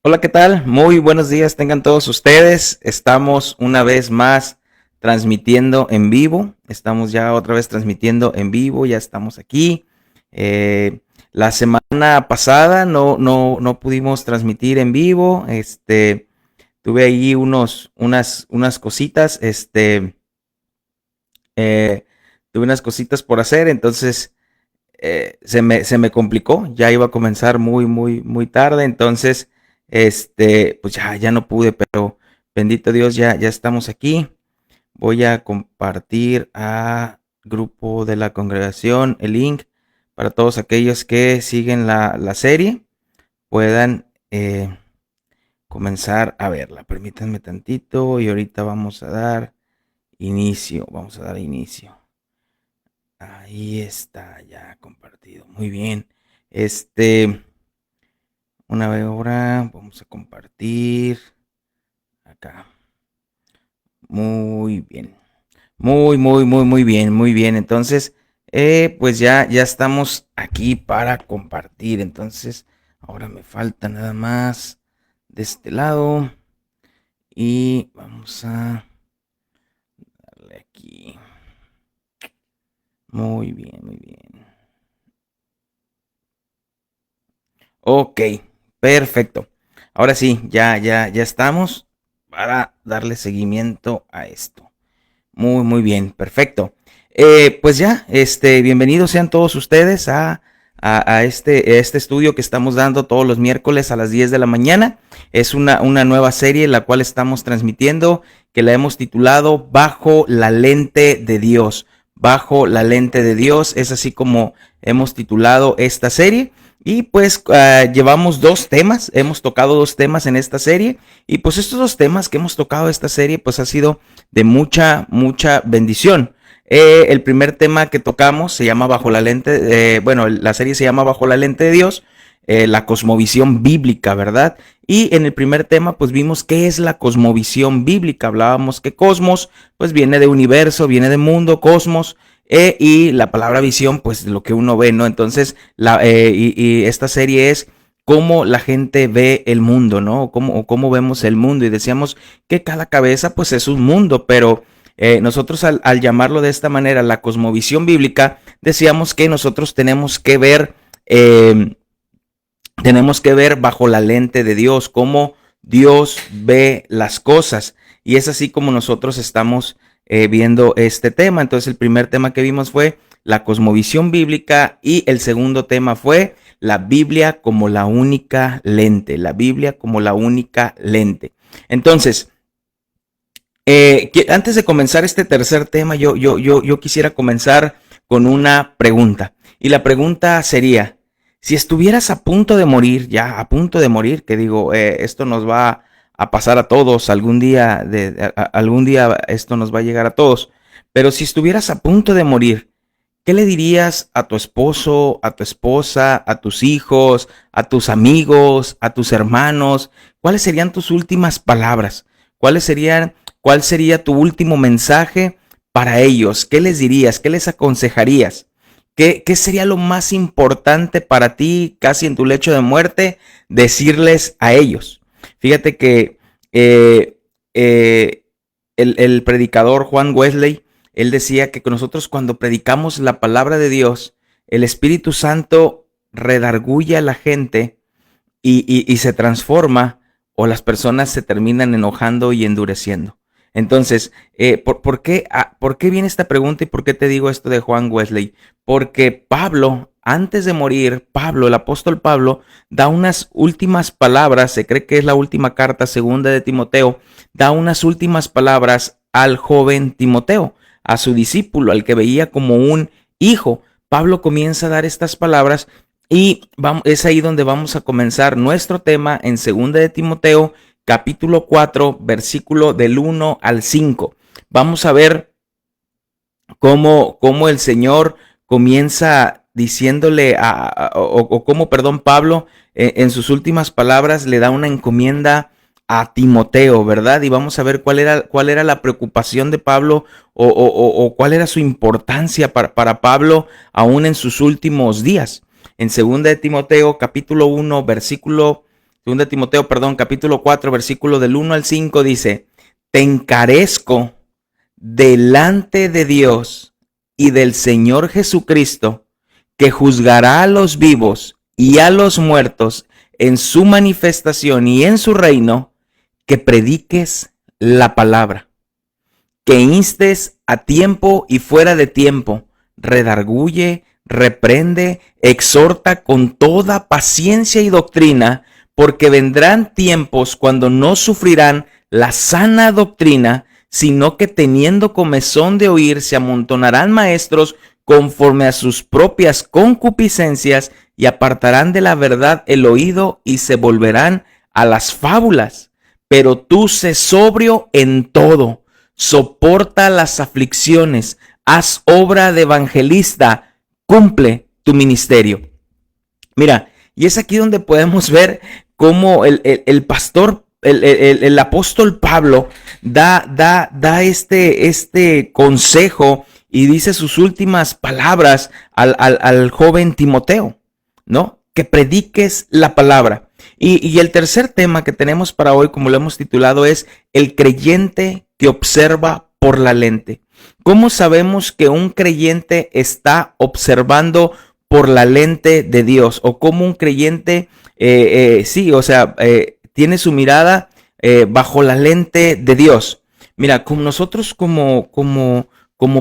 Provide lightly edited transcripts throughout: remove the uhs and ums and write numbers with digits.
Hola, ¿qué tal? Muy buenos días tengan todos ustedes. Estamos una vez más transmitiendo en vivo. Estamos ya otra vez transmitiendo en vivo. Ya estamos aquí. La semana pasada no pudimos transmitir en vivo. Tuve ahí unas cositas. Eh, Tuve unas cositas por hacer. Entonces se me complicó, ya iba a comenzar muy tarde, entonces, pues ya no pude, pero bendito Dios, ya estamos aquí. Voy a compartir a grupo de la congregación el link para todos aquellos que siguen la serie, puedan comenzar a verla. Permítanme tantito y ahorita vamos a dar inicio. Ahí está, ya compartido. Muy bien. Una vez ahora vamos a compartir acá. Muy bien. Muy bien, muy bien. Entonces, pues ya estamos aquí para compartir. Entonces, ahora me falta nada más de este lado. Y vamos a darle aquí. Muy bien, muy bien. Ok, perfecto. Ahora sí, ya estamos para darle seguimiento a esto. Muy bien, perfecto. Pues ya, bienvenidos sean todos ustedes a este estudio que estamos dando todos los miércoles a las 10 de la mañana. Es una nueva serie la cual estamos transmitiendo, que la hemos titulado Bajo la lente de Dios. Bajo la lente de Dios, es así como hemos titulado esta serie. Y pues llevamos hemos tocado dos temas en esta serie. Y pues estos dos temas que hemos tocado en esta serie, pues ha sido de mucha bendición. El primer tema que tocamos se llama Bajo la lente, la serie se llama Bajo la lente de Dios, la cosmovisión bíblica, ¿verdad? Y en el primer tema, pues vimos qué es la cosmovisión bíblica. Hablábamos que cosmos, pues viene de universo, viene de mundo, cosmos. Y la palabra visión, pues lo que uno ve, ¿no? Entonces, y esta serie es cómo la gente ve el mundo, ¿no? O cómo vemos el mundo. Y decíamos que cada cabeza, pues es un mundo, pero nosotros al llamarlo de esta manera, la cosmovisión bíblica, decíamos que nosotros tenemos que ver bajo la lente de Dios, cómo Dios ve las cosas. Y es así como nosotros estamos viendo este tema. Entonces el primer tema que vimos fue la cosmovisión bíblica y el segundo tema fue la Biblia como la única lente. La Biblia como la única lente. Entonces, antes de comenzar este tercer tema, yo quisiera comenzar con una pregunta. Y la pregunta sería, si estuvieras a punto de morir, ya a punto de morir, que digo, esto nos va a pasar a todos, algún día esto nos va a llegar a todos, pero si estuvieras a punto de morir, ¿qué le dirías a tu esposo, a tu esposa, a tus hijos, a tus amigos, a tus hermanos? ¿Cuáles serían tus últimas palabras? ¿Cuál sería tu último mensaje para ellos? ¿Qué les dirías? ¿Qué les aconsejarías? ¿Qué sería lo más importante para ti, casi en tu lecho de muerte, decirles a ellos? Fíjate que el predicador Juan Wesley, él decía que nosotros cuando predicamos la palabra de Dios, el Espíritu Santo redarguye a la gente y se transforma, o las personas se terminan enojando y endureciendo. Entonces, ¿por qué viene esta pregunta y por qué te digo esto de Juan Wesley? Porque Pablo, antes de morir, el apóstol Pablo, da unas últimas palabras, se cree que es la última carta, segunda de Timoteo, da unas últimas palabras al joven Timoteo, a su discípulo, al que veía como un hijo. Pablo comienza a dar estas palabras y es ahí donde vamos a comenzar nuestro tema en segunda de Timoteo, capítulo 4, versículo del 1 al 5. Vamos a ver cómo el Señor comienza diciéndole Pablo en sus últimas palabras le da una encomienda a Timoteo, ¿verdad? Y vamos a ver cuál era la preocupación de Pablo o cuál era su importancia para Pablo aún en sus últimos días. En segunda de Timoteo, capítulo 1, Segunda de Timoteo, perdón, capítulo 4, versículo del 1 al 5 dice: te encarezco delante de Dios y del Señor Jesucristo, que juzgará a los vivos y a los muertos en su manifestación y en su reino, que prediques la palabra, que instes a tiempo y fuera de tiempo, redarguye, reprende, exhorta con toda paciencia y doctrina, porque vendrán tiempos cuando no sufrirán la sana doctrina, sino que teniendo comezón de oír, se amontonarán maestros conforme a sus propias concupiscencias, y apartarán de la verdad el oído y se volverán a las fábulas. Pero tú sé sobrio en todo, soporta las aflicciones, haz obra de evangelista, cumple tu ministerio. Mira, y es aquí donde podemos ver cómo el pastor, el apóstol Pablo da este consejo y dice sus últimas palabras al joven Timoteo, ¿no? Que prediques la palabra. Y el tercer tema que tenemos para hoy, como lo hemos titulado, es el creyente que observa por la lente. ¿Cómo sabemos que un creyente está observando por la lente de Dios? O cómo un creyente, tiene su mirada bajo la lente de Dios. Mira, como nosotros como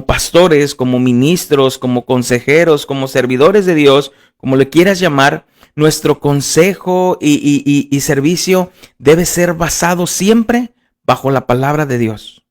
pastores, como ministros, como consejeros, como servidores de Dios, como le quieras llamar, nuestro consejo y servicio debe ser basado siempre bajo la palabra de Dios.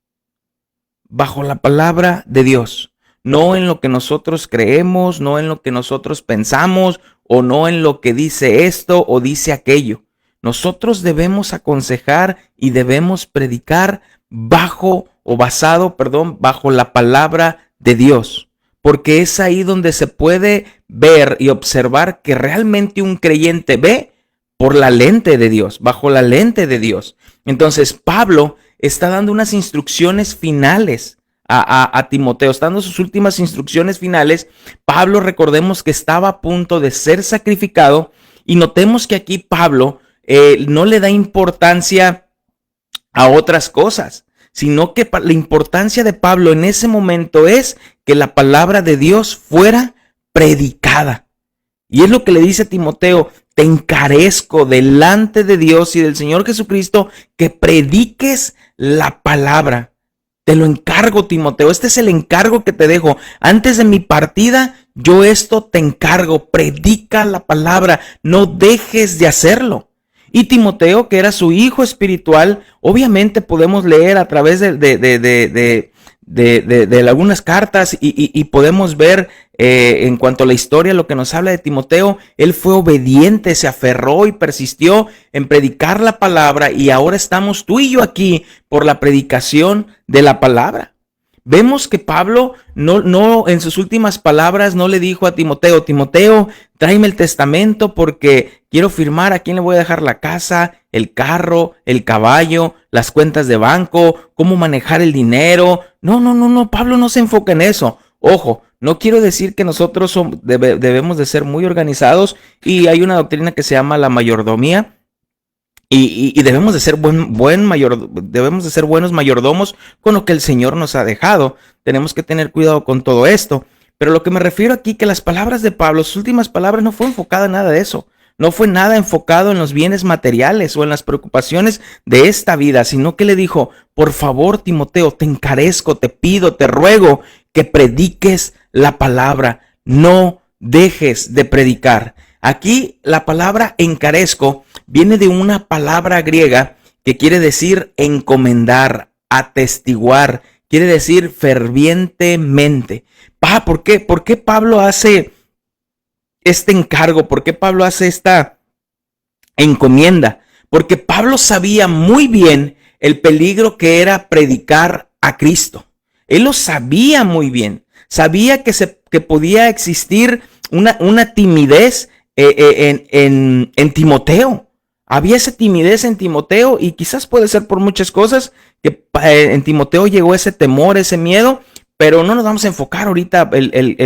Bajo la palabra de Dios. No en lo que nosotros creemos, no en lo que nosotros pensamos, o no en lo que dice esto o dice aquello. Nosotros debemos aconsejar y debemos predicar bajo la palabra de Dios. Porque es ahí donde se puede ver y observar que realmente un creyente ve por la lente de Dios, bajo la lente de Dios. Entonces Pablo está dando unas instrucciones finales a Timoteo, está dando sus últimas instrucciones finales. Pablo, recordemos que estaba a punto de ser sacrificado, y notemos que aquí Pablo no le da importancia a otras cosas, sino que la importancia de Pablo en ese momento es que la palabra de Dios fuera predicada. Y es lo que le dice a Timoteo: te encarezco delante de Dios y del Señor Jesucristo que prediques la palabra. Te lo encargo, Timoteo. Este es el encargo que te dejo. Antes de mi partida, yo esto te encargo. Predica la palabra. No dejes de hacerlo. Y Timoteo, que era su hijo espiritual, obviamente podemos leer a través de algunas cartas y podemos ver en cuanto a la historia, lo que nos habla de Timoteo. Él fue obediente, se aferró y persistió en predicar la palabra, y ahora estamos tú y yo aquí por la predicación de la palabra. Vemos que Pablo no en sus últimas palabras no le dijo a Timoteo: Timoteo, tráeme el testamento porque quiero firmar a quién le voy a dejar la casa, el carro, el caballo, las cuentas de banco, cómo manejar el dinero. No, Pablo no se enfoca en eso. Ojo, no quiero decir que nosotros debemos de ser muy organizados, y hay una doctrina que se llama la mayordomía. Y debemos de ser debemos de ser buenos mayordomos con lo que el Señor nos ha dejado. Tenemos que tener cuidado con todo esto. Pero lo que me refiero aquí, que las palabras de Pablo, sus últimas palabras, no fue enfocada en nada de eso. No fue nada enfocado en los bienes materiales o en las preocupaciones de esta vida, sino que le dijo: por favor, Timoteo, te encarezco, te pido, te ruego que prediques la palabra. No dejes de predicar. Aquí la palabra encarezco viene de una palabra griega que quiere decir encomendar, atestiguar, quiere decir fervientemente. ¿Por qué? ¿Por qué Pablo hace este encargo? ¿Por qué Pablo hace esta encomienda? Porque Pablo sabía muy bien el peligro que era predicar a Cristo. Él lo sabía muy bien. Sabía que podía existir una timidez en Timoteo. Había esa timidez en Timoteo, y quizás puede ser por muchas cosas que en Timoteo llegó ese temor, ese miedo, pero no nos vamos a enfocar ahorita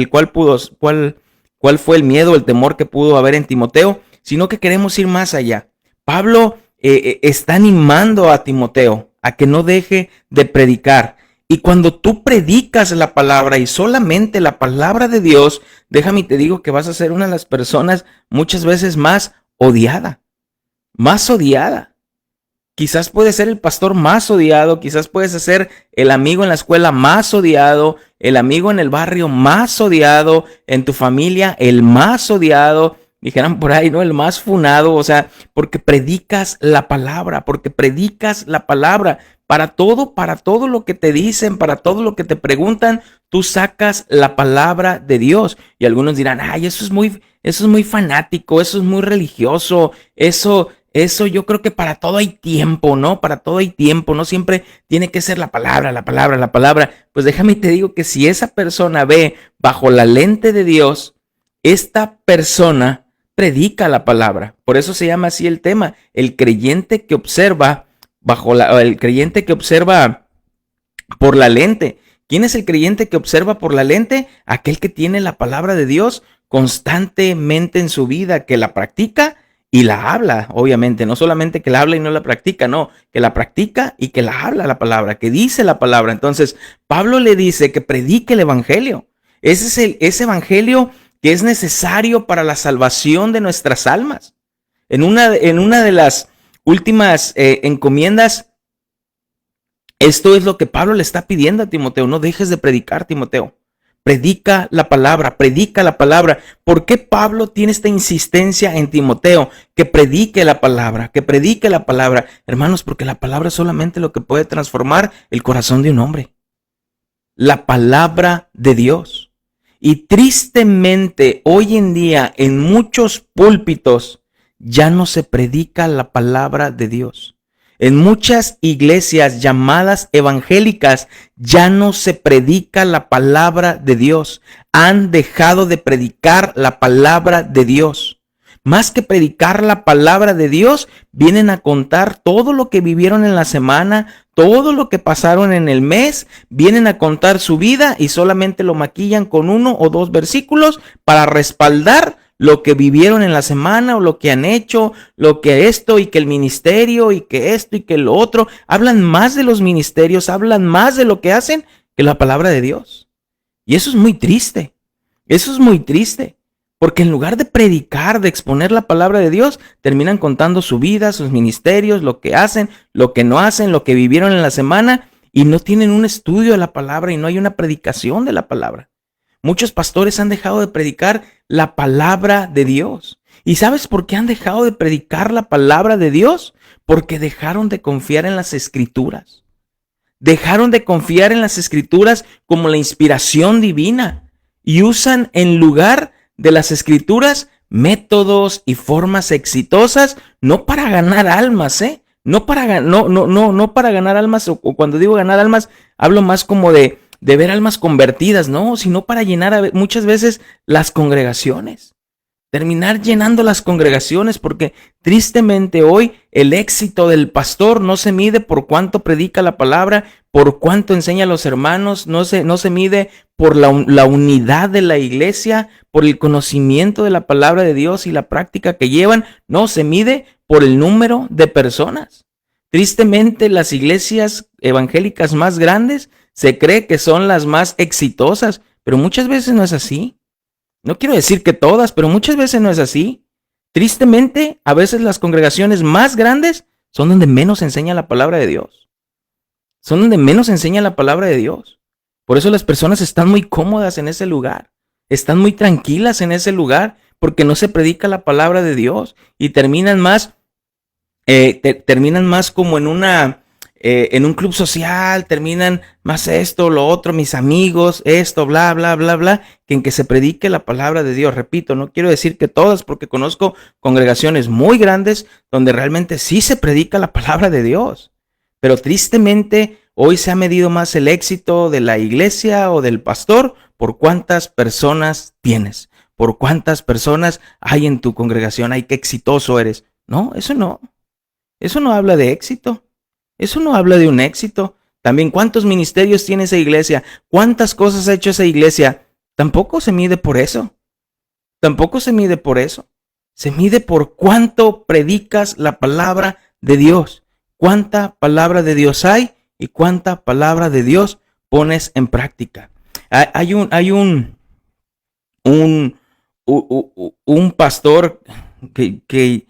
cuál fue el miedo, el temor que pudo haber en Timoteo, sino que queremos ir más allá. Pablo está animando a Timoteo a que no deje de predicar. Y cuando tú predicas la palabra y solamente la palabra de Dios, déjame te digo que vas a ser una de las personas muchas veces más odiada, más odiada. Quizás puedes ser el pastor más odiado, quizás puedes ser el amigo en la escuela más odiado, el amigo en el barrio más odiado, en tu familia el más odiado, dijeran por ahí, ¿no? El más funado, o sea, porque predicas la palabra, porque predicas la palabra. Para todo lo que te dicen, para todo lo que te preguntan, tú sacas la palabra de Dios. Y algunos dirán, ay, eso es muy fanático, eso es muy religioso, eso yo creo que para todo hay tiempo, ¿no? Para todo hay tiempo, no siempre tiene que ser la palabra, la palabra, la palabra. Pues déjame te digo que si esa persona ve bajo la lente de Dios, esta persona predica la palabra. Por eso se llama así el tema, el creyente que observa el creyente que observa por la lente. ¿Quién es el creyente que observa por la lente? Aquel que tiene la palabra de Dios constantemente en su vida, que la practica y la habla, obviamente, no solamente que la habla y no la practica, no, que la practica y que la habla la palabra, que dice la palabra. Entonces, Pablo le dice que predique el evangelio. Ese es ese evangelio que es necesario para la salvación de nuestras almas. En una de las últimas encomiendas, esto es lo que Pablo le está pidiendo a Timoteo. No dejes de predicar, Timoteo. Predica la palabra, predica la palabra. ¿Por qué Pablo tiene esta insistencia en Timoteo? Que predique la palabra, que predique la palabra. Hermanos, porque la palabra es solamente lo que puede transformar el corazón de un hombre. La palabra de Dios. Y tristemente, hoy en día, en muchos púlpitos, ya no se predica la palabra de Dios. En muchas iglesias llamadas evangélicas ya no se predica la palabra de Dios. Han dejado de predicar la palabra de Dios. Más que predicar la palabra de Dios, vienen a contar todo lo que vivieron en la semana, todo lo que pasaron en el mes, vienen a contar su vida y solamente lo maquillan con 1 o 2 versículos para respaldar lo que vivieron en la semana o lo que han hecho, lo que esto y que el ministerio y que esto y que lo otro. Hablan más de los ministerios, hablan más de lo que hacen que la palabra de Dios. Y eso es muy triste. Eso es muy triste. Porque en lugar de predicar, de exponer la palabra de Dios, terminan contando su vida, sus ministerios, lo que hacen, lo que no hacen, lo que vivieron en la semana y no tienen un estudio de la palabra y no hay una predicación de la palabra. Muchos pastores han dejado de predicar la palabra de Dios. ¿Y sabes por qué han dejado de predicar la palabra de Dios? Porque dejaron de confiar en las escrituras. Dejaron de confiar en las escrituras como la inspiración divina y usan en lugar de las escrituras métodos y formas exitosas, no para ganar almas, no para ganar almas, o cuando digo ganar almas, hablo más como de ver almas convertidas, no, sino para llenar muchas veces las congregaciones. Terminar llenando las congregaciones, porque tristemente hoy el éxito del pastor no se mide por cuánto predica la palabra, por cuánto enseña a los hermanos, no se mide por la unidad de la iglesia, por el conocimiento de la palabra de Dios y la práctica que llevan, no, se mide por el número de personas. Tristemente las iglesias evangélicas más grandes se cree que son las más exitosas, pero muchas veces no es así. No quiero decir que todas, pero muchas veces no es así. Tristemente, a veces las congregaciones más grandes son donde menos enseña la palabra de Dios. Son donde menos enseña la palabra de Dios. Por eso las personas están muy cómodas en ese lugar. Están muy tranquilas en ese lugar porque no se predica la palabra de Dios y terminan más como en un club social, terminan más esto, lo otro, mis amigos, esto, bla, bla, bla, bla, que en que se predique la palabra de Dios. Repito, no quiero decir que todas, porque conozco congregaciones muy grandes donde realmente sí se predica la palabra de Dios. Pero tristemente, hoy se ha medido más el éxito de la iglesia o del pastor por cuántas personas tienes, por cuántas personas hay en tu congregación, ay, qué exitoso eres. No, eso no habla de éxito. Eso no habla de un éxito. También cuántos ministerios tiene esa iglesia, cuántas cosas ha hecho esa iglesia. Tampoco se mide por eso. Tampoco se mide por eso. Se mide por cuánto predicas la palabra de Dios. Cuánta palabra de Dios hay y cuánta palabra de Dios pones en práctica. Hay un pastor que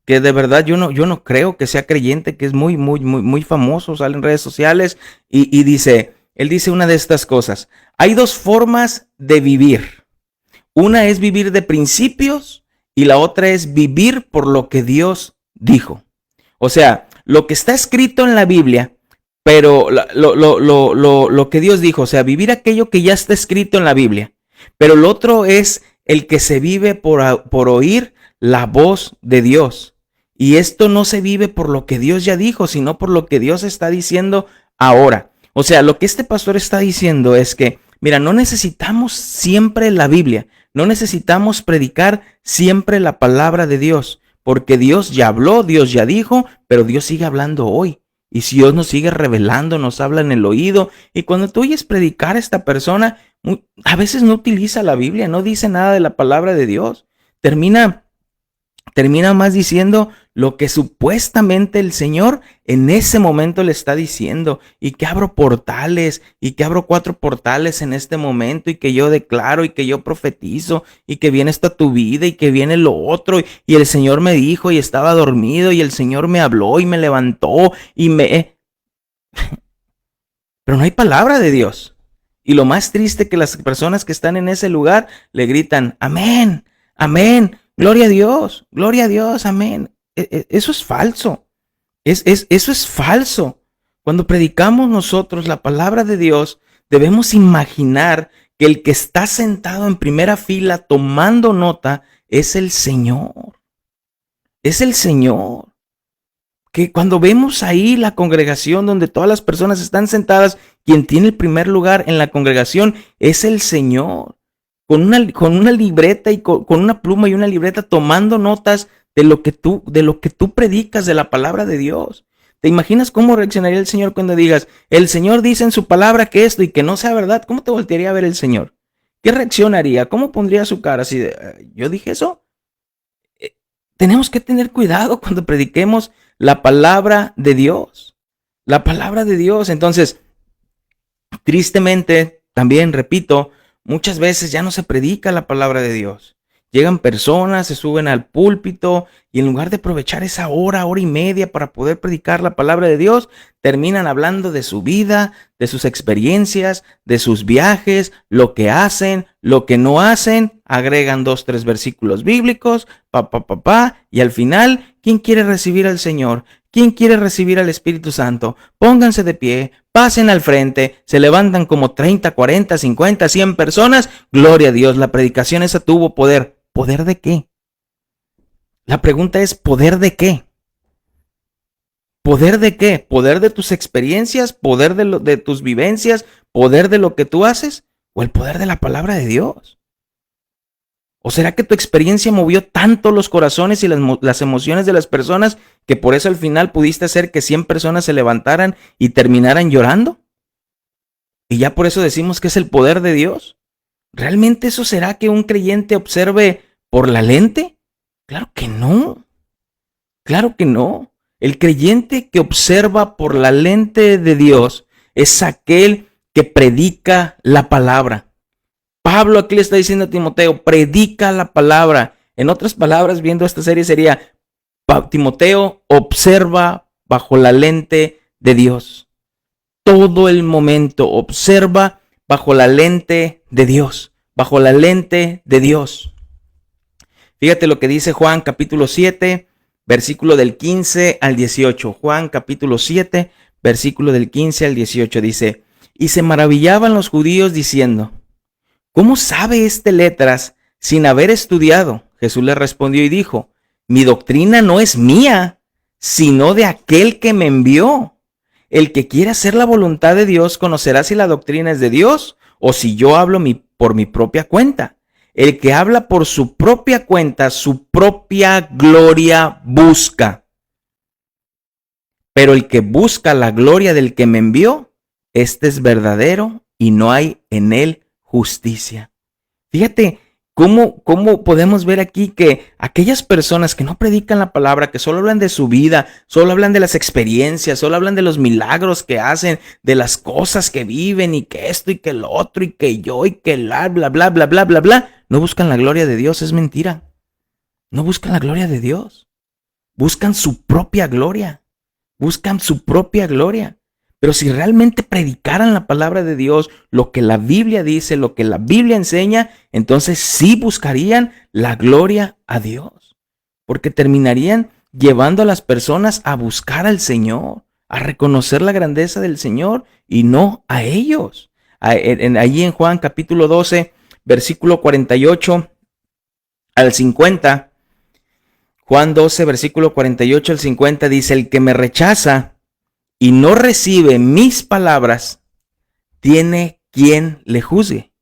de verdad yo no creo que sea creyente, que es muy famoso, sale en redes sociales y dice, él dice una de estas cosas: hay dos formas de vivir. Una es vivir de principios y la otra es vivir por lo que Dios dijo. O sea, lo que está escrito en la Biblia, pero lo que Dios dijo, o sea, vivir aquello que ya está escrito en la Biblia. Pero lo otro es el que se vive por oír la voz de Dios. Y esto no se vive por lo que Dios ya dijo, sino por lo que Dios está diciendo ahora. O sea, lo que este pastor está diciendo es que, mira, no necesitamos siempre la Biblia, no necesitamos predicar siempre la palabra de Dios, porque Dios ya habló, Dios ya dijo, pero Dios sigue hablando hoy. Y si Dios nos sigue revelando, nos habla en el oído. Y cuando tú oyes predicar a esta persona, a veces no utiliza la Biblia, no dice nada de la palabra de Dios. Termina más diciendo lo que supuestamente el Señor en ese momento le está diciendo, y que abro portales, y que abro 4 portales en este momento, y que yo declaro, y que yo profetizo, y que viene esta tu vida, y que viene lo otro, y el Señor me dijo, y estaba dormido, y el Señor me habló, y me levantó, pero no hay palabra de Dios. Y lo más triste que las personas que están en ese lugar le gritan, amén, amén, gloria a Dios, amén. Eso es falso. Eso es falso. Cuando predicamos nosotros la palabra de Dios, debemos imaginar que el que está sentado en primera fila tomando nota es el Señor. Es el Señor. Que cuando vemos ahí la congregación donde todas las personas están sentadas, quien tiene el primer lugar en la congregación es el Señor. Con una libreta y con una pluma y una libreta tomando notas de lo que tú predicas de la palabra de Dios. ¿Te imaginas cómo reaccionaría el Señor cuando digas, el Señor dice en su palabra que esto y que no sea verdad? ¿Cómo te voltearía a ver el Señor? ¿Qué reaccionaría? ¿Cómo pondría su cara así de, yo dije eso? Tenemos que tener cuidado cuando prediquemos la palabra de Dios. La palabra de Dios. Entonces, tristemente, también repito, muchas veces ya no se predica la palabra de Dios. Llegan personas, se suben al púlpito y en lugar de aprovechar esa hora y media para poder predicar la palabra de Dios, terminan hablando de su vida, de sus experiencias, de sus viajes, lo que hacen, lo que no hacen, agregan 2, 3 versículos bíblicos, y al final, ¿quién quiere recibir al Señor? ¿Quién quiere recibir al Espíritu Santo? Pónganse de pie, pasen al frente, se levantan como 30, 40, 50, 100 personas. Gloria a Dios, la predicación esa tuvo poder. ¿Poder de qué? La pregunta es, ¿poder de qué? ¿Poder de qué? ¿Poder de tus experiencias? ¿Poder de tus vivencias? ¿Poder de lo que tú haces? ¿O el poder de la palabra de Dios? ¿O será que tu experiencia movió tanto los corazones y las emociones de las personas que por eso al final pudiste hacer que 100 personas se levantaran y terminaran llorando? Y ya por eso decimos que es el poder de Dios. ¿Realmente eso será que un creyente observe por la lente? Claro que no. Claro que no. El creyente que observa por la lente de Dios es aquel que predica la palabra. Pablo aquí le está diciendo a Timoteo, predica la palabra. En otras palabras, viendo esta serie sería, Timoteo, observa bajo la lente de Dios. Todo el momento, observa bajo la lente de Dios, bajo la lente de Dios. Fíjate lo que dice Juan capítulo 7, versículo del 15 al 18. Juan capítulo 7, versículo del 15 al 18 dice, y se maravillaban los judíos diciendo, ¿cómo sabe este letras sin haber estudiado? Jesús le respondió y dijo, mi doctrina no es mía, sino de aquel que me envió. El que quiera hacer la voluntad de Dios conocerá si la doctrina es de Dios o si yo hablo por mi propia cuenta. El que habla por su propia cuenta, su propia gloria busca. Pero el que busca la gloria del que me envió, este es verdadero y no hay en él justicia. Fíjate ¿Cómo podemos ver aquí que aquellas personas que no predican la palabra, que solo hablan de su vida, solo hablan de las experiencias, solo hablan de los milagros que hacen, de las cosas que viven y que esto y que lo otro y que yo y que bla, bla, bla, bla, bla, bla, bla, no buscan la gloria de Dios? Es mentira. No buscan la gloria de Dios. Buscan su propia gloria. Buscan su propia gloria. Pero si realmente predicaran la palabra de Dios, lo que la Biblia dice, lo que la Biblia enseña, entonces sí buscarían la gloria a Dios. Porque terminarían llevando a las personas a buscar al Señor, a reconocer la grandeza del Señor y no a ellos. Allí en Juan capítulo 12, versículo 48 al 50, Juan 12, versículo 48 al 50 dice: el que me rechaza y no recibe mis palabras, tiene quien le juzgue.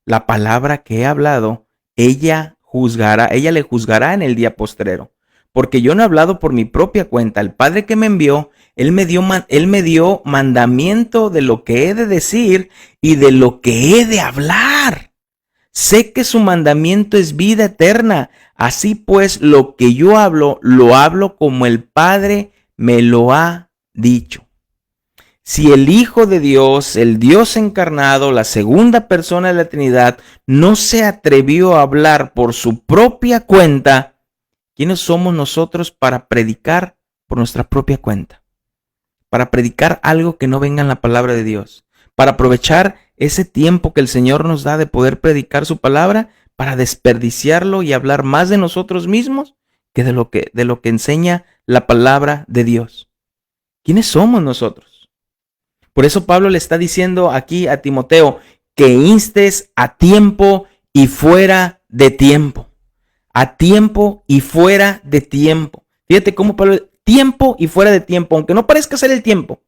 La palabra que he hablado, ella le juzgará en el día postrero. Porque yo no he hablado por mi propia cuenta. El Padre que me envió, Él me dio mandamiento de lo que he de decir y de lo que he de hablar. Sé que su mandamiento es vida eterna. Así pues, lo que yo hablo, lo hablo como el Padre me lo ha dicho. Si el Hijo de Dios, el Dios encarnado, la segunda persona de la Trinidad, no se atrevió a hablar por su propia cuenta, ¿quiénes somos nosotros para predicar por nuestra propia cuenta? Para predicar algo que no venga en la palabra de Dios. Para aprovechar ese tiempo que el Señor nos da de poder predicar su palabra, para desperdiciarlo y hablar más de nosotros mismos que de lo que enseña la palabra de Dios. ¿Quiénes somos nosotros? Por eso Pablo le está diciendo aquí a Timoteo que instes a tiempo y fuera de tiempo. A tiempo y fuera de tiempo. Fíjate cómo Pablo, tiempo y fuera de tiempo, aunque no parezca ser el tiempo,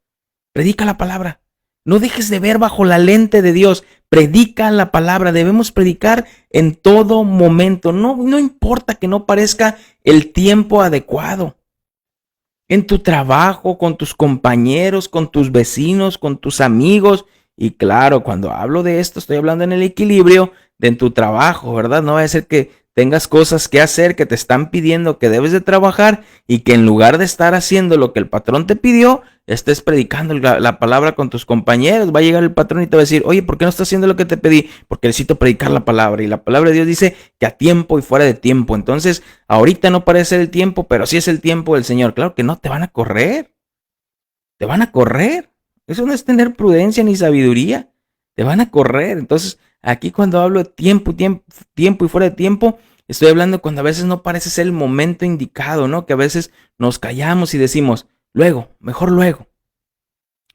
predica la palabra. No dejes de ver bajo la lente de Dios. Predica la palabra. Debemos predicar en todo momento. No importa que no parezca el tiempo adecuado. En tu trabajo, con tus compañeros, con tus vecinos, con tus amigos. Y claro, cuando hablo de esto, estoy hablando en el equilibrio de en tu trabajo, ¿verdad? No va a ser que tengas cosas que hacer, que te están pidiendo que debes de trabajar y que en lugar de estar haciendo lo que el patrón te pidió, estés predicando la palabra con tus compañeros. Va a llegar el patrón y te va a decir: oye, ¿por qué no estás haciendo lo que te pedí? Porque necesito predicar la palabra. Y la palabra de Dios dice que a tiempo y fuera de tiempo. Entonces, ahorita no parece ser el tiempo, pero sí es el tiempo del Señor. Claro que no, te van a correr. Te van a correr. Eso no es tener prudencia ni sabiduría. Te van a correr. Entonces, aquí cuando hablo de tiempo y fuera de tiempo, estoy hablando cuando a veces no parece ser el momento indicado, ¿no? Que a veces nos callamos y decimos: luego, mejor luego.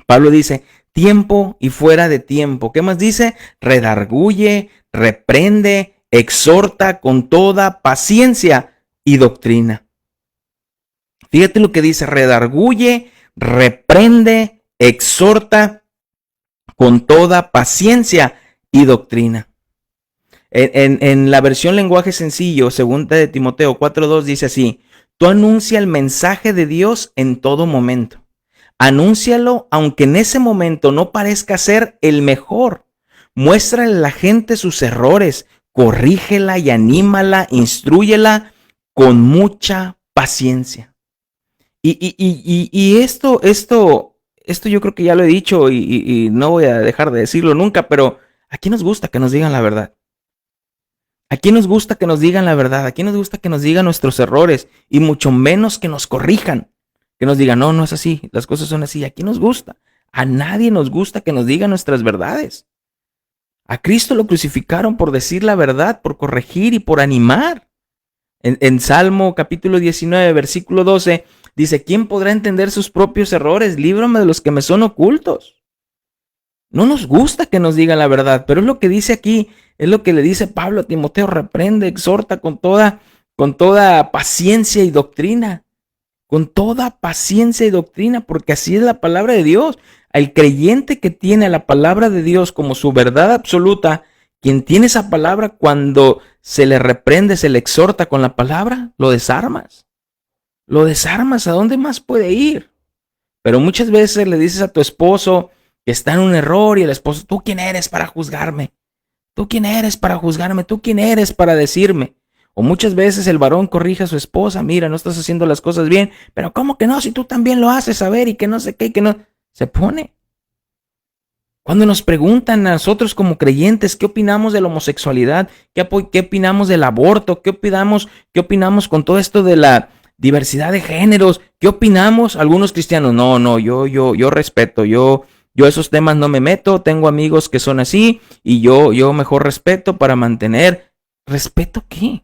Pablo dice: tiempo y fuera de tiempo. ¿Qué más dice? Redarguye, reprende, exhorta con toda paciencia y doctrina. Fíjate lo que dice: redarguye, reprende, exhorta con toda paciencia y doctrina. En la versión lenguaje sencillo, segunda de Timoteo 4:2 dice así: tú anuncia el mensaje de Dios en todo momento. Anúncialo aunque en ese momento no parezca ser el mejor. Muéstrale a la gente sus errores, corrígela y anímala, instrúyela con mucha paciencia. Y esto yo creo que ya lo he dicho y no voy a dejar de decirlo nunca, pero ¿a quién nos gusta que nos digan la verdad? ¿A quién nos gusta que nos digan la verdad? ¿A quién nos gusta que nos digan nuestros errores? Y mucho menos que nos corrijan. Que nos digan: no es así, las cosas son así. ¿A quién nos gusta? A nadie nos gusta que nos digan nuestras verdades. A Cristo lo crucificaron por decir la verdad, por corregir y por animar. En Salmo capítulo 19, versículo 12, dice: ¿quién podrá entender sus propios errores? Líbrame de los que me son ocultos. No nos gusta que nos digan la verdad, pero es lo que dice aquí, es lo que le dice Pablo a Timoteo: reprende, exhorta con toda paciencia y doctrina. Con toda paciencia y doctrina, porque así es la palabra de Dios. El creyente que tiene la palabra de Dios como su verdad absoluta, quien tiene esa palabra, cuando se le reprende, se le exhorta con la palabra, lo desarmas. Lo desarmas. ¿A dónde más puede ir? Pero muchas veces le dices a tu esposo que está en un error y el esposo: ¿tú quién eres para juzgarme? ¿Tú quién eres para juzgarme? ¿Tú quién eres para decirme? O muchas veces el varón corrige a su esposa, mira, no estás haciendo las cosas bien, pero ¿cómo que no? Si tú también lo haces, a ver, y que no sé qué, y que no. Se pone. Cuando nos preguntan a nosotros como creyentes qué opinamos de la homosexualidad, qué opinamos del aborto, qué opinamos con todo esto de la diversidad de géneros, qué opinamos, algunos cristianos, no, yo respeto, yo esos temas no me meto, tengo amigos que son así y yo mejor respeto para mantener. ¿Respeto qué?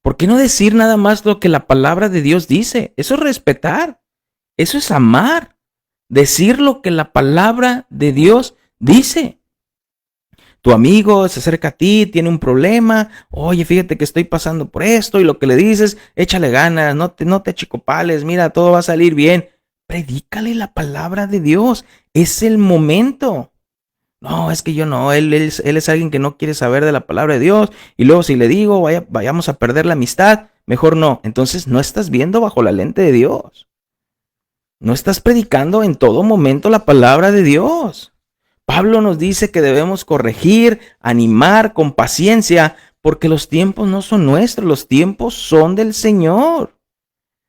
¿Por qué no decir nada más lo que la palabra de Dios dice? Eso es respetar, eso es amar. Decir lo que la palabra de Dios dice. Tu amigo se acerca a ti, tiene un problema, oye, fíjate que estoy pasando por esto, y lo que le dices, échale ganas, no te achicopales, mira, todo va a salir bien. Predícale la palabra de Dios, es el momento. No, es que yo no, él es alguien que no quiere saber de la palabra de Dios, y luego si le digo, vayamos a perder la amistad, mejor no. Entonces no estás viendo bajo la lente de Dios. No estás predicando en todo momento la palabra de Dios. Pablo nos dice que debemos corregir, animar con paciencia, porque los tiempos no son nuestros, los tiempos son del Señor.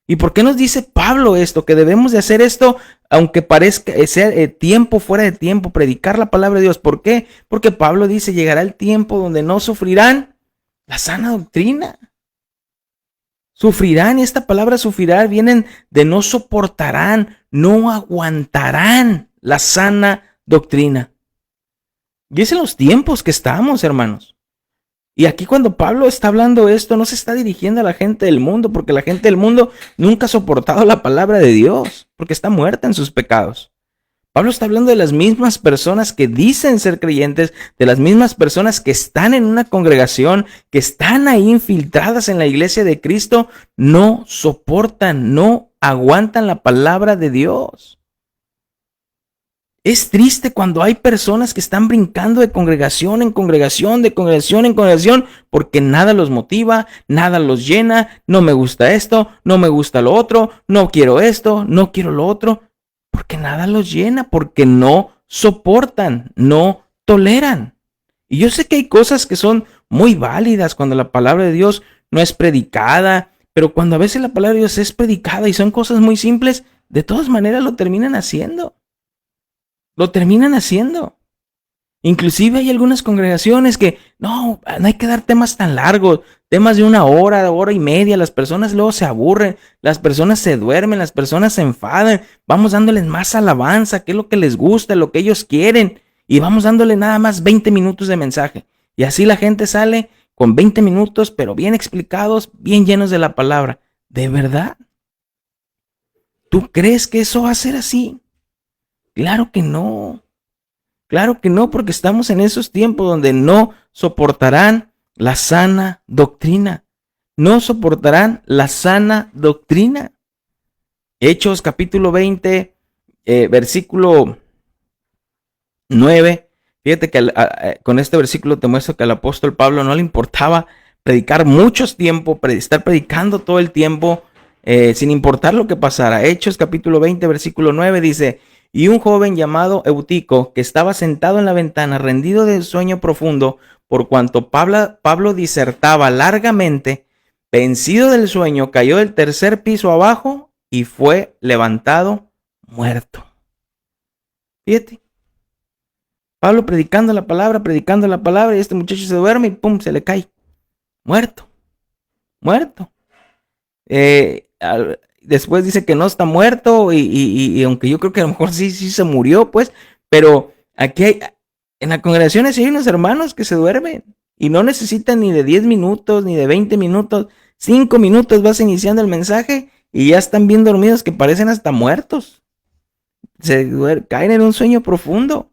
¿Y por qué nos dice Pablo esto? Que debemos de hacer esto, aunque parezca ser tiempo fuera de tiempo, predicar la palabra de Dios. ¿Por qué? Porque Pablo dice, llegará el tiempo donde no sufrirán la sana doctrina. Sufrirán, y esta palabra sufrirán vienen de no soportarán, no aguantarán la sana doctrina. Y es en los tiempos que estamos, hermanos. Y aquí cuando Pablo está hablando esto, no se está dirigiendo a la gente del mundo, porque la gente del mundo nunca ha soportado la palabra de Dios, porque está muerta en sus pecados. Pablo está hablando de las mismas personas que dicen ser creyentes, de las mismas personas que están en una congregación, que están ahí infiltradas en la iglesia de Cristo, no soportan, no aguantan la palabra de Dios. Es triste cuando hay personas que están brincando de congregación en congregación, de congregación en congregación, porque nada los motiva, nada los llena, no me gusta esto, no me gusta lo otro, no quiero esto, no quiero lo otro. Porque nada los llena, porque no soportan, no toleran. Y yo sé que hay cosas que son muy válidas cuando la palabra de Dios no es predicada, pero cuando a veces la palabra de Dios es predicada y son cosas muy simples, de todas maneras lo terminan haciendo. Lo terminan haciendo. Inclusive hay algunas congregaciones que no hay que dar temas tan largos, temas de una hora y media, las personas luego se aburren, las personas se duermen, las personas se enfadan, vamos dándoles más alabanza, qué es lo que les gusta, lo que ellos quieren, y vamos dándole nada más 20 minutos de mensaje, y así la gente sale con 20 minutos, pero bien explicados, bien llenos de la palabra. ¿De verdad? ¿Tú crees que eso va a ser así? Claro que no. Claro que no, porque estamos en esos tiempos donde no soportarán la sana doctrina. No soportarán la sana doctrina. Hechos capítulo 20, versículo 9. Fíjate que con este versículo te muestro que al apóstol Pablo no le importaba predicar muchos tiempo, estar predicando todo el tiempo, sin importar lo que pasara. Hechos capítulo 20, versículo 9 dice: y un joven llamado Eutico, que estaba sentado en la ventana, rendido de sueño profundo, por cuanto Pablo disertaba largamente, vencido del sueño, cayó del tercer piso abajo y fue levantado muerto. Fíjate, Pablo predicando la palabra, y este muchacho se duerme y pum, se le cae. Muerto. Después dice que no está muerto y aunque yo creo que a lo mejor sí se murió, pues, pero aquí en la congregación hay unos hermanos que se duermen y no necesitan ni de 10 minutos, ni de 20 minutos, 5 minutos vas iniciando el mensaje y ya están bien dormidos que parecen hasta muertos. Caen en un sueño profundo.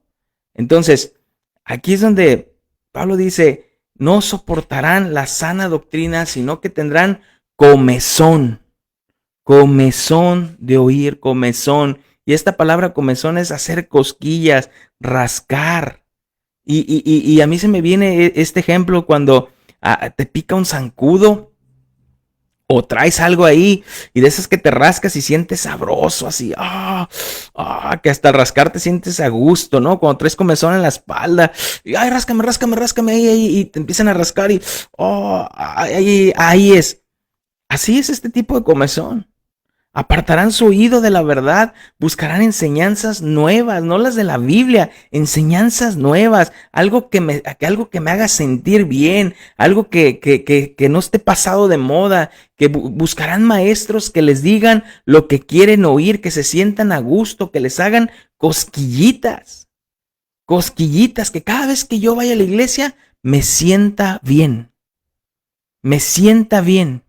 Entonces, aquí es donde Pablo dice, no soportarán la sana doctrina, sino que tendrán comezón de oír, comezón. Y esta palabra comezón es hacer cosquillas, rascar. Y a mí se me viene este ejemplo cuando te pica un zancudo O traes algo ahí y de esas que te rascas y sientes sabroso, así, que hasta al rascar te sientes a gusto, ¿no? Cuando traes comezón en la espalda, y ay, ráscame ahí, y te empiezan a rascar y, ahí es. Así es este tipo de comezón. Apartarán su oído de la verdad, buscarán enseñanzas nuevas, no las de la Biblia, enseñanzas nuevas, algo que me haga sentir bien, algo que no esté pasado de moda, que buscarán maestros que les digan lo que quieren oír, que se sientan a gusto, que les hagan cosquillitas, que cada vez que yo vaya a la iglesia me sienta bien, me sienta bien.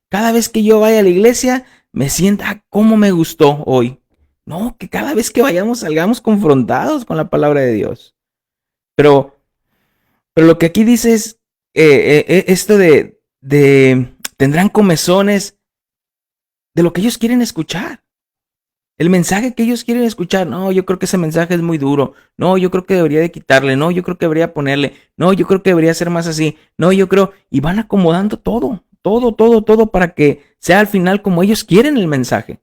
Cada vez que yo vaya a la iglesia, me sienta cómo me gustó hoy. No, que cada vez que vayamos salgamos confrontados con la palabra de Dios. Pero lo que aquí dice es esto de tendrán comezones de lo que ellos quieren escuchar. El mensaje que ellos quieren escuchar, no, yo creo que ese mensaje es muy duro. No, yo creo que debería de quitarle. No, yo creo que debería ponerle. No, yo creo que debería ser más así. No, yo creo. Y van acomodando todo para que sea al final como ellos quieren el mensaje.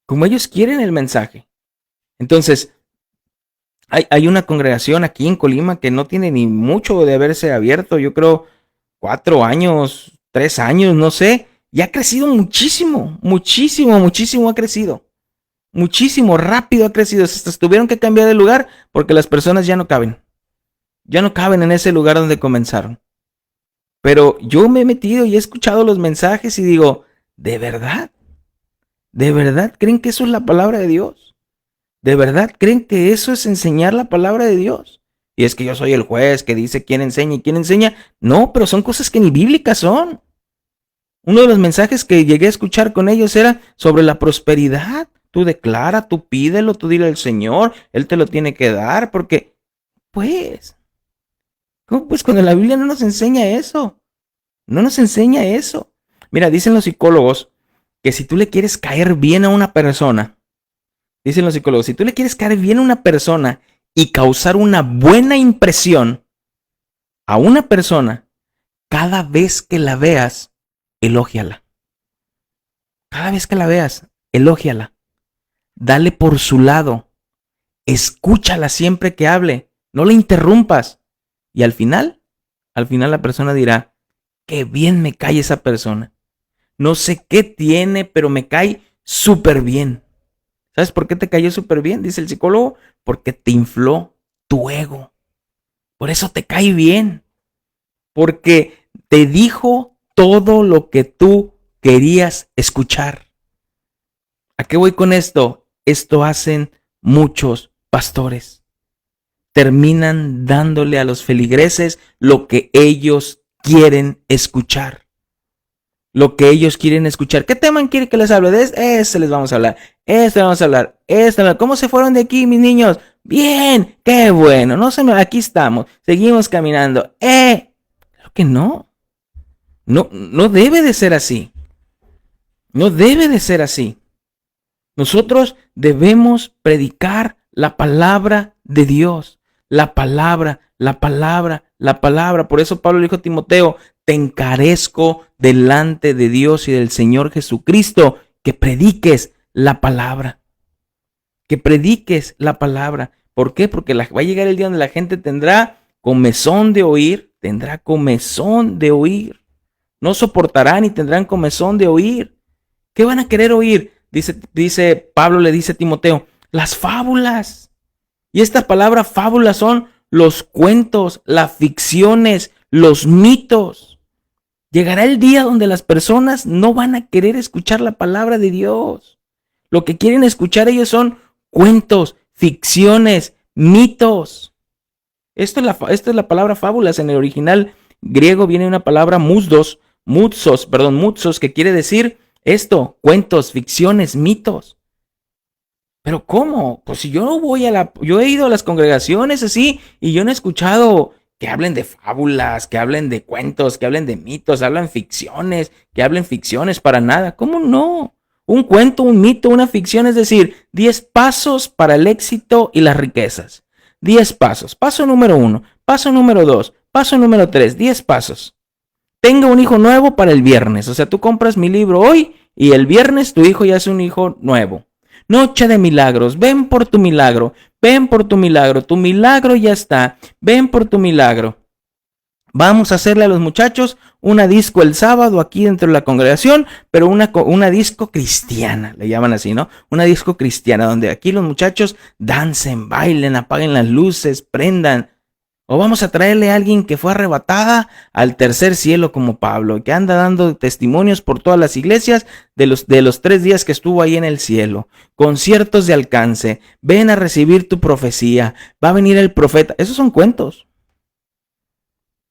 Como ellos quieren el mensaje. Entonces, hay una congregación aquí en Colima que no tiene ni mucho de haberse abierto. Yo creo 4 años, 3 años, no sé. Y ha crecido muchísimo ha crecido. Muchísimo, rápido ha crecido. Hasta tuvieron que cambiar de lugar porque las personas ya no caben. Ya no caben en ese lugar donde comenzaron. Pero yo me he metido y he escuchado los mensajes y digo, ¿de verdad? ¿De verdad creen que eso es la palabra de Dios? ¿De verdad creen que eso es enseñar la palabra de Dios? Y es que yo soy el juez que dice quién enseña y quién enseña. No, pero son cosas que ni bíblicas son. Uno de los mensajes que llegué a escuchar con ellos era sobre la prosperidad. Tú declara, tú pídelo, tú dile al Señor, Él te lo tiene que dar, porque, pues, ¿cómo? Pues cuando la Biblia no nos enseña eso. No nos enseña eso. Mira, dicen los psicólogos que si tú le quieres caer bien a una persona, dicen los psicólogos, si tú le quieres caer bien a una persona y causar una buena impresión a una persona, cada vez que la veas, elógiala. Cada vez que la veas, elógiala. Dale por su lado. Escúchala siempre que hable. No le interrumpas. Y al final la persona dirá, qué bien me cae esa persona. No sé qué tiene, pero me cae súper bien. ¿Sabes por qué te cayó súper bien? Dice el psicólogo, porque te infló tu ego. Por eso te cae bien. Porque te dijo todo lo que tú querías escuchar. ¿A qué voy con esto? Esto hacen muchos pastores. Terminan dándole a los feligreses lo que ellos quieren escuchar. Lo que ellos quieren escuchar. ¿Qué tema quiere que les hable? De este les vamos a hablar. Este vamos a hablar. ¿Cómo se fueron de aquí, mis niños? Bien, qué bueno. Aquí estamos. Seguimos caminando. Claro que no. No debe de ser así. No debe de ser así. Nosotros debemos predicar la palabra de Dios. La palabra. Por eso Pablo le dijo a Timoteo, te encarezco delante de Dios y del Señor Jesucristo que prediques la palabra. Que prediques la palabra. ¿Por qué? Porque va a llegar el día donde la gente tendrá comezón de oír. No soportarán y tendrán comezón de oír. ¿Qué van a querer oír? Dice Pablo, le dice a Timoteo, las fábulas. Y esta palabra fábulas son los cuentos, las ficciones, los mitos. Llegará el día donde las personas no van a querer escuchar la palabra de Dios. Lo que quieren escuchar ellos son cuentos, ficciones, mitos. Esto es la palabra fábulas. En el original griego viene una palabra mutsos, que quiere decir esto, cuentos, ficciones, mitos. ¿Pero cómo? Pues si yo yo he ido a las congregaciones así y yo no he escuchado que hablen de fábulas, que hablen de cuentos, que hablen de mitos, que hablen ficciones para nada. ¿Cómo no? Un cuento, un mito, una ficción, es decir, 10 pasos para el éxito y las riquezas. 10 pasos. Paso número 1, paso número 2, paso número 3, 10 pasos. tenga un hijo nuevo para el viernes. O sea, tú compras mi libro hoy y el viernes tu hijo ya es un hijo nuevo. Noche de milagros, ven por tu milagro ya está, ven por tu milagro. Vamos a hacerle a los muchachos una disco el sábado aquí dentro de la congregación, pero una disco cristiana, le llaman así, ¿no? Una disco cristiana, donde aquí los muchachos dancen, bailen, apaguen las luces, prendan. O vamos a traerle a alguien que fue arrebatada al tercer cielo como Pablo, que anda dando testimonios por todas las iglesias de los 3 días que estuvo ahí en el cielo. Conciertos de alcance, ven a recibir tu profecía, va a venir el profeta. Esos son cuentos.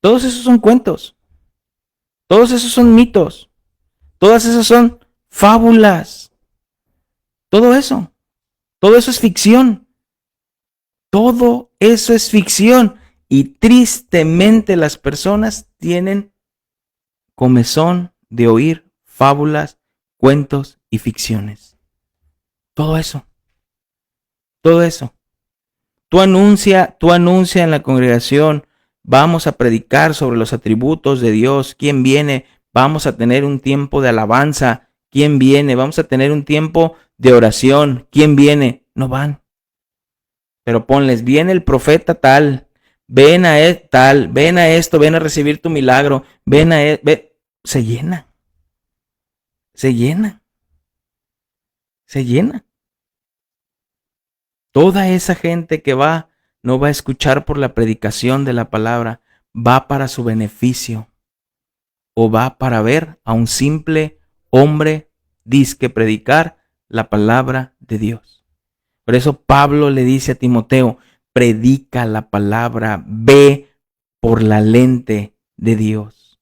Todos esos son cuentos. Todos esos son mitos. Todas esas son fábulas. Todo eso es ficción. Todo eso es ficción. Y tristemente las personas tienen comezón de oír fábulas, cuentos y ficciones. Todo eso. Tú anuncia en la congregación, vamos a predicar sobre los atributos de Dios. ¿Quién viene? Vamos a tener un tiempo de alabanza. ¿Quién viene? Vamos a tener un tiempo de oración. ¿Quién viene? No van. Pero ponles, viene el profeta tal. Ven a tal, ven a esto, ven a recibir tu milagro, se llena. Toda esa gente que va, no va a escuchar por la predicación de la palabra, va para su beneficio, o va para ver a un simple hombre disque predicar la palabra de Dios. Por eso Pablo le dice a Timoteo, predica la palabra, ve por la lente de Dios.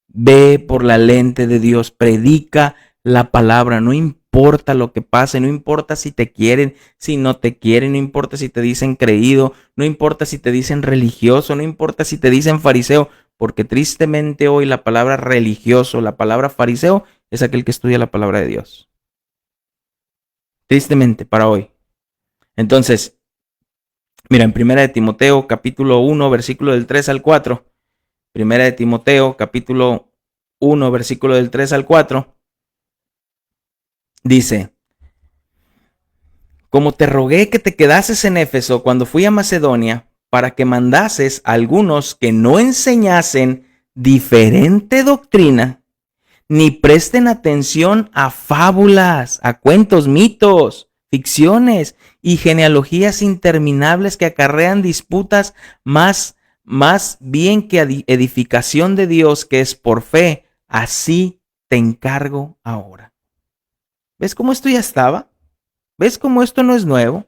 Ve por la lente de Dios, predica la palabra, no importa lo que pase, no importa si te quieren, si no te quieren, no importa si te dicen creído, no importa si te dicen religioso, no importa si te dicen fariseo, porque tristemente hoy la palabra religioso, la palabra fariseo, es aquel que estudia la palabra de Dios. Tristemente para hoy. Entonces, mira, en 1 de Timoteo, capítulo 1, versículo del 3 al 4. 1 de Timoteo, capítulo 1, versículo del 3 al 4. Dice, como te rogué que te quedases en Éfeso cuando fui a Macedonia, para que mandases a algunos que no enseñasen diferente doctrina, ni presten atención a fábulas, a cuentos, mitos, ficciones y genealogías interminables que acarrean disputas más bien que edificación de Dios, que es por fe. Así te encargo ahora. ¿Ves cómo esto ya estaba? ¿Ves cómo esto no es nuevo?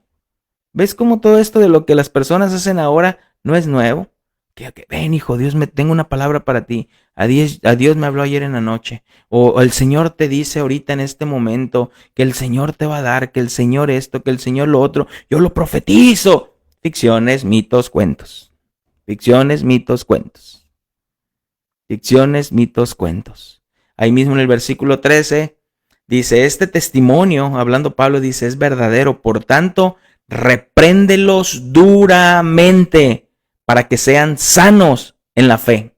¿Ves cómo todo esto de lo que las personas hacen ahora no es nuevo? Que ven, hijo, tengo una palabra para ti. A Dios me habló ayer en la noche. O el Señor te dice ahorita en este momento que el Señor te va a dar, que el Señor esto, que el Señor lo otro. Yo lo profetizo. Ficciones, mitos, cuentos. Ficciones, mitos, cuentos. Ficciones, mitos, cuentos. Ahí mismo en el versículo 13 dice, este testimonio, hablando Pablo, dice, es verdadero. Por tanto, repréndelos duramente para que sean sanos en la fe.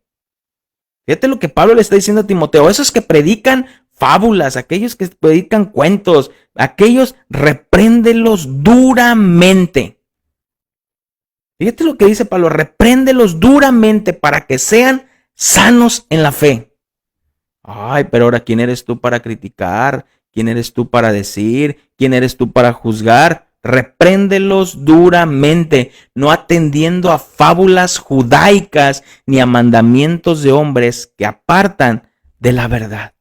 Fíjate lo que Pablo le está diciendo a Timoteo. Esos que predican fábulas, aquellos que predican cuentos, aquellos repréndelos duramente. Fíjate lo que dice Pablo, repréndelos duramente para que sean sanos en la fe. Ay, pero ahora, ¿quién eres tú para criticar? ¿Quién eres tú para decir? ¿Quién eres tú para juzgar? Repréndelos duramente, no atendiendo a fábulas judaicas ni a mandamientos de hombres que apartan de la verdad.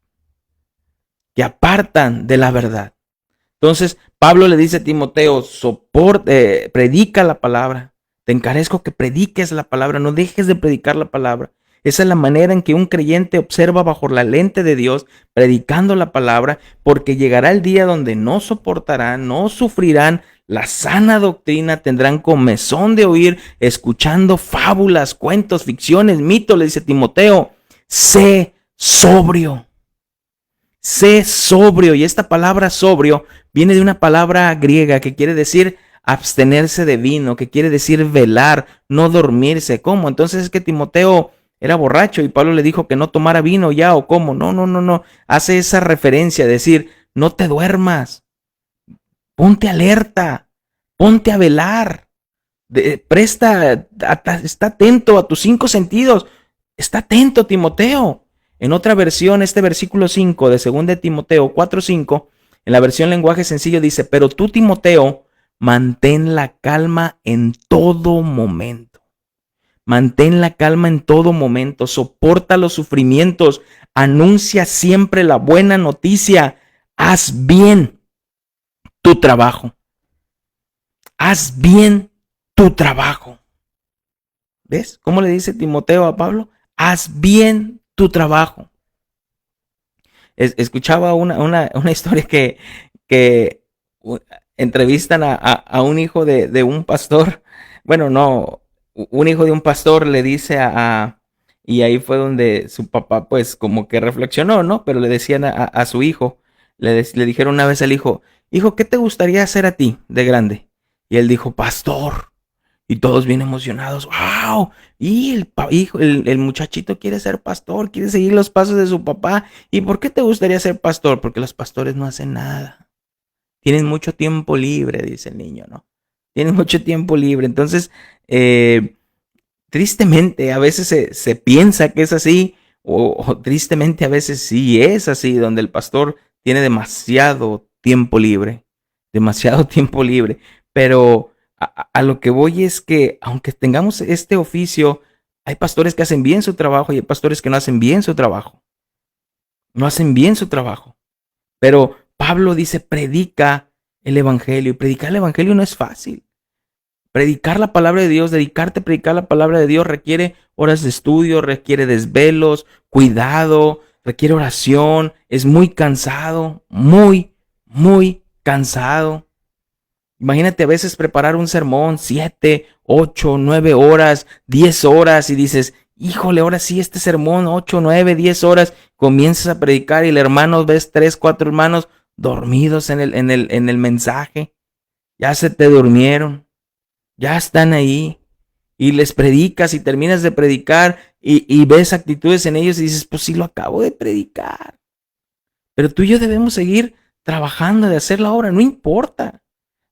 Entonces, Pablo le dice a Timoteo, predica la palabra. Te encarezco que prediques la palabra, no dejes de predicar la palabra. Esa es la manera en que un creyente observa bajo la lente de Dios, predicando la palabra, porque llegará el día donde no soportarán, no sufrirán la sana doctrina, tendrán comezón de oír, escuchando fábulas, cuentos, ficciones, mitos. Le dice Timoteo, sé sobrio. Sé sobrio. Y esta palabra sobrio viene de una palabra griega que quiere decir abstenerse de vino, que quiere decir velar, no dormirse. ¿Cómo? Entonces es que Timoteo era borracho y Pablo le dijo que no tomara vino ya o cómo. No, no, no, no. Hace esa referencia, decir, no te duermas, ponte alerta, ponte a velar, está atento a tus 5 sentidos, está atento, Timoteo. En otra versión, este versículo 5 de 2 de Timoteo 4:5, en la versión lenguaje sencillo dice, pero tú, Timoteo, mantén la calma en todo momento. Mantén la calma en todo momento, soporta los sufrimientos, anuncia siempre la buena noticia, haz bien tu trabajo. Haz bien tu trabajo. ¿Ves? ¿Cómo le dice Timoteo a Pablo? Haz bien tu trabajo. Escuchaba una historia que entrevistan a un hijo de un pastor. Bueno, no, un hijo de un pastor le dice y ahí fue donde su papá pues como que reflexionó, ¿no? Pero le decían a su hijo, le dijeron una vez al hijo, hijo, ¿qué te gustaría hacer a ti de grande? Y él dijo, pastor. Y todos bien emocionados, wow, y el muchachito quiere ser pastor, quiere seguir los pasos de su papá. ¿Y por qué te gustaría ser pastor? Porque los pastores no hacen nada. Tienen mucho tiempo libre, dice el niño, ¿no? Tienen mucho tiempo libre. Entonces, tristemente, a veces se piensa que es así, o tristemente a veces sí es así, donde el pastor tiene demasiado tiempo libre, pero a lo que voy es que aunque tengamos este oficio, hay pastores que hacen bien su trabajo y hay pastores que no hacen bien su trabajo. No hacen bien su trabajo. Pero Pablo dice, predica el evangelio. Y predicar el evangelio no es fácil. Predicar la palabra de Dios, dedicarte a predicar la palabra de Dios requiere horas de estudio, requiere desvelos, cuidado, requiere oración. Es muy cansado, muy, muy cansado. Imagínate a veces preparar un sermón 7, 8, 9 horas, 10 horas y dices, híjole, ahora sí este sermón 8, 9, 10 horas, comienzas a predicar y el hermano ves 3, 4 hermanos dormidos en el mensaje, ya se te durmieron, ya están ahí y les predicas y terminas de predicar y ves actitudes en ellos y dices, pues sí lo acabo de predicar, pero tú y yo debemos seguir trabajando de hacer la obra, no importa.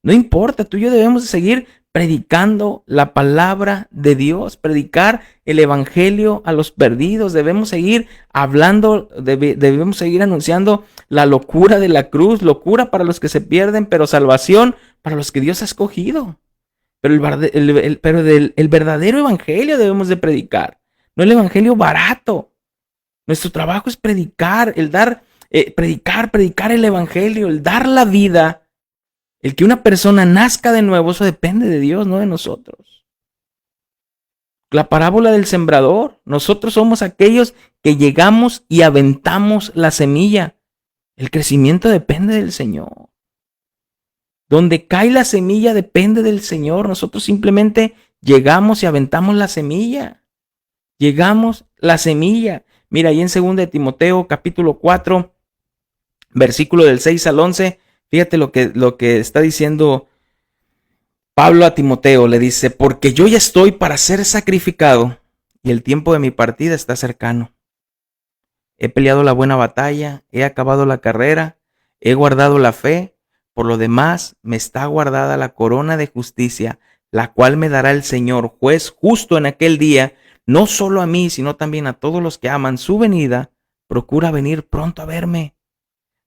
No importa, tú y yo debemos seguir predicando la palabra de Dios, predicar el evangelio a los perdidos, debemos seguir hablando, debemos seguir anunciando la locura de la cruz, locura para los que se pierden, pero salvación para los que Dios ha escogido. Pero el verdadero evangelio debemos de predicar, no el evangelio barato. Nuestro trabajo es predicar, predicar el evangelio, el dar la vida. El que una persona nazca de nuevo, eso depende de Dios, no de nosotros. La parábola del sembrador, nosotros somos aquellos que llegamos y aventamos la semilla. El crecimiento depende del Señor. Donde cae la semilla depende del Señor. Nosotros simplemente llegamos y aventamos la semilla. Llegamos la semilla. Mira, ahí en 2 de Timoteo, capítulo 4, versículo del 6 al 11, fíjate lo que está diciendo Pablo a Timoteo. Le dice, porque yo ya estoy para ser sacrificado y el tiempo de mi partida está cercano. He peleado la buena batalla, he acabado la carrera, he guardado la fe. Por lo demás, me está guardada la corona de justicia, la cual me dará el Señor, juez justo en aquel día, no solo a mí, sino también a todos los que aman su venida. Procura venir pronto a verme,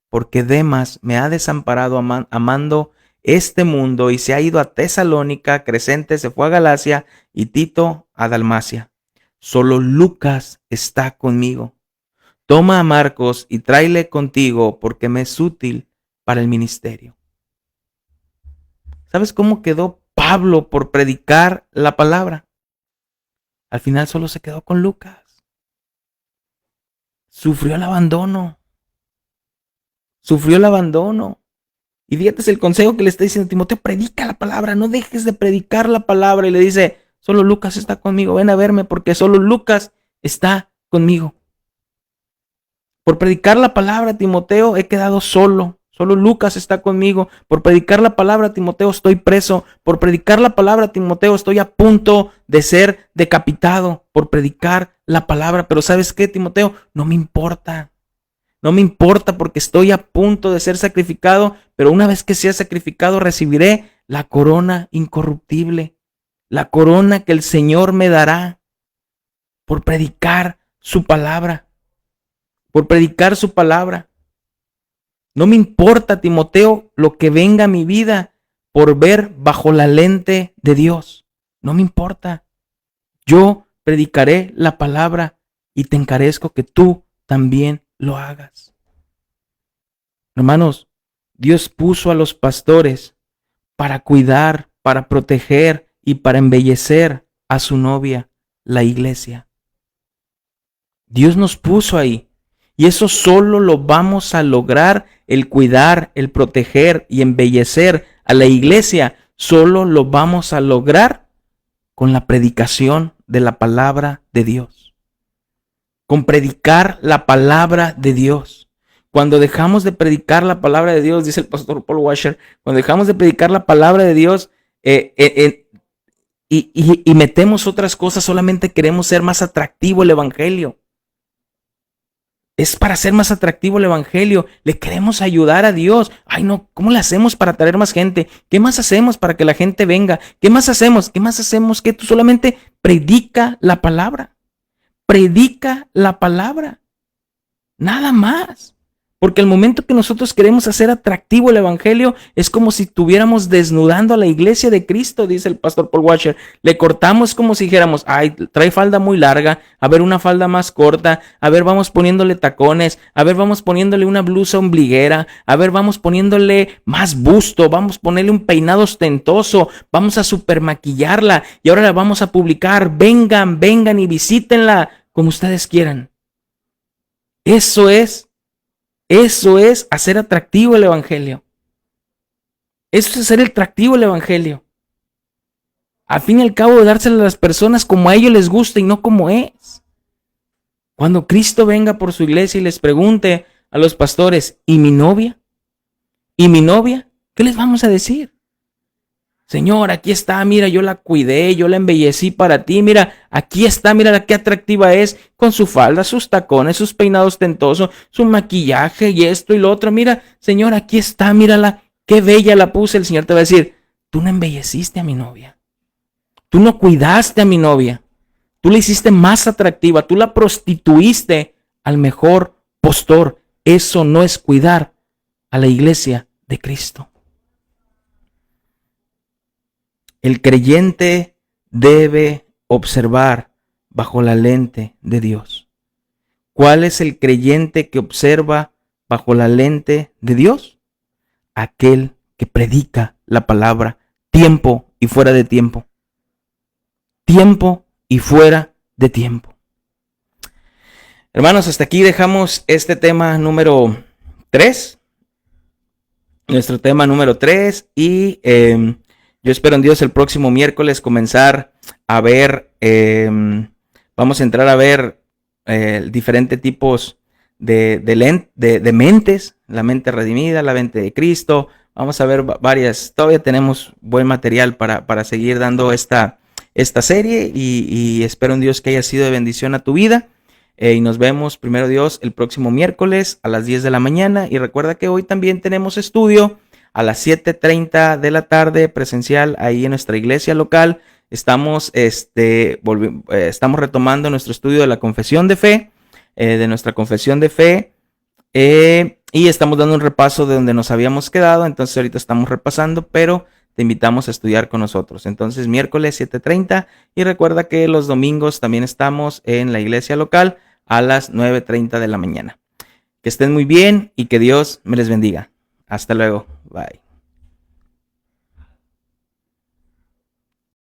porque Demas me ha desamparado amando este mundo y se ha ido a Tesalónica, Crescente se fue a Galacia y Tito a Dalmacia. Solo Lucas está conmigo. Toma a Marcos y tráele contigo porque me es útil para el ministerio. ¿Sabes cómo quedó Pablo por predicar la palabra? Al final solo se quedó con Lucas. Sufrió el abandono. Y fíjate el consejo que le está diciendo Timoteo, predica la palabra, no dejes de predicar la palabra. Y le dice, solo Lucas está conmigo, ven a verme porque solo Lucas está conmigo. Por predicar la palabra, Timoteo, he quedado solo Solo Lucas está conmigo. Por predicar la palabra, Timoteo, estoy preso. Por predicar la palabra, Timoteo, estoy a punto de ser decapitado. Por predicar la palabra. Pero ¿sabes qué, Timoteo? No me importa. No me importa porque estoy a punto de ser sacrificado. Pero una vez que sea sacrificado, recibiré la corona incorruptible. La corona que el Señor me dará. Por predicar su palabra. Por predicar su palabra. No me importa, Timoteo, lo que venga a mi vida por ver bajo la lente de Dios. No me importa. Yo predicaré la palabra y te encarezco que tú también lo hagas. Hermanos, Dios puso a los pastores para cuidar, para proteger y para embellecer a su novia, la iglesia. Dios nos puso ahí. Y eso solo lo vamos a lograr, el cuidar, el proteger y embellecer a la iglesia, solo lo vamos a lograr con la predicación de la palabra de Dios. Con predicar la palabra de Dios. Cuando dejamos de predicar la palabra de Dios, dice el pastor Paul Washer, cuando dejamos de predicar la palabra de Dios y metemos otras cosas, solamente queremos ser más atractivo el evangelio. Es para ser más atractivo el evangelio. Le queremos ayudar a Dios. Ay, no, ¿cómo le hacemos para traer más gente? ¿Qué más hacemos para que la gente venga? ¿Qué más hacemos? ¿Qué más hacemos? Que tú solamente predica la palabra. Predica la palabra. Nada más. Porque el momento que nosotros queremos hacer atractivo el evangelio, es como si estuviéramos desnudando a la iglesia de Cristo, dice el pastor Paul Washer. Le cortamos como si dijéramos, ay, trae falda muy larga, a ver una falda más corta, a ver vamos poniéndole tacones, a ver vamos poniéndole una blusa ombliguera, a ver vamos poniéndole más busto, vamos a ponerle un peinado ostentoso, vamos a supermaquillarla y ahora la vamos a publicar. Vengan, vengan y visítenla como ustedes quieran. Eso es hacer atractivo el evangelio. Eso es hacer atractivo el evangelio. Al fin y al cabo, dárselo a las personas como a ellos les gusta y no como es. Cuando Cristo venga por su iglesia y les pregunte a los pastores, ¿y mi novia? ¿Y mi novia? ¿Qué les vamos a decir? Señor, aquí está, mira, yo la cuidé, yo la embellecí para ti, mira, aquí está, mira qué atractiva es, con su falda, sus tacones, sus peinados ostentosos, su maquillaje y esto y lo otro, mira, Señor, aquí está, mírala, qué bella la puse. El Señor te va a decir, tú no embelleciste a mi novia, tú no cuidaste a mi novia, tú la hiciste más atractiva, tú la prostituiste al mejor postor. Eso no es cuidar a la iglesia de Cristo. El creyente debe observar bajo la lente de Dios. ¿Cuál es el creyente que observa bajo la lente de Dios? Aquel que predica la palabra, tiempo y fuera de tiempo. Tiempo y fuera de tiempo. Hermanos, hasta aquí dejamos este tema número 3. Nuestro tema número 3 y yo espero en Dios el próximo miércoles comenzar a ver, vamos a entrar a ver diferentes tipos de mentes, la mente redimida, la mente de Cristo. Vamos a ver varias, todavía tenemos buen material para seguir dando esta serie y espero en Dios que haya sido de bendición a tu vida. Y nos vemos, primero Dios, el próximo miércoles a las 10 de la mañana. Y recuerda que hoy también tenemos estudio a las 7:30 de la tarde presencial ahí en nuestra iglesia local. Estamos retomando nuestro estudio de la confesión de fe, de nuestra confesión de fe, y estamos dando un repaso de donde nos habíamos quedado. Entonces ahorita estamos repasando, pero te invitamos a estudiar con nosotros. Entonces miércoles 7:30 y recuerda que los domingos también estamos en la iglesia local a las 9:30 de la mañana. Que estén muy bien y que Dios me les bendiga. Hasta luego. Bye.